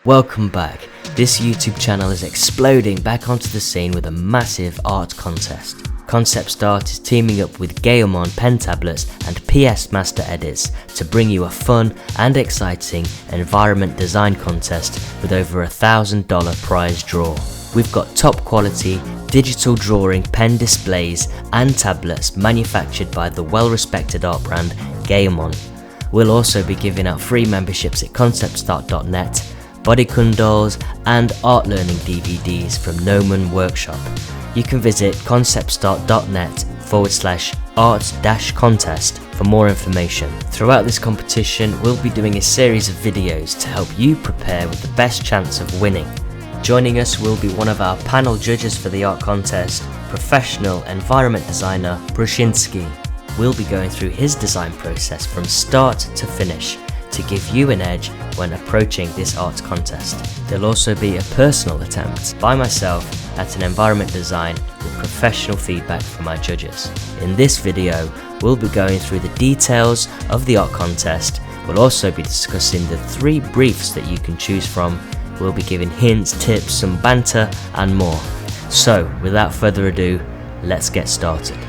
Welcome back. This YouTube channel is exploding back onto the scene with a massive art contest. ConceptStart is teaming up with GAOMON pen tablets and Ps.MasterEdits to bring you a fun and exciting environment design contest with over $1,000 prize draw. We've got top quality digital drawing pen displays and tablets manufactured by the well-respected art brand GAOMON. We'll also be giving out free memberships at ConceptStart.net, bodycon dolls and art learning DVDs from GAOMON Workshop. You can visit ConceptStart.net/art-contest for more information. Throughout this competition, we'll be doing a series of videos to help you prepare with the best chance of winning. Joining us will be one of our panel judges for the art contest, professional environment designer Brushinsky. We'll be going through his design process from start to finish to give you an edge when approaching this art contest. There'll also be a personal attempt by myself at an environment design with professional feedback from my judges. In this video, we'll be going through the details of the art contest. We'll also be discussing the 3 briefs that you can choose from. We'll be giving hints, tips, some banter and more. So without further ado, let's get started.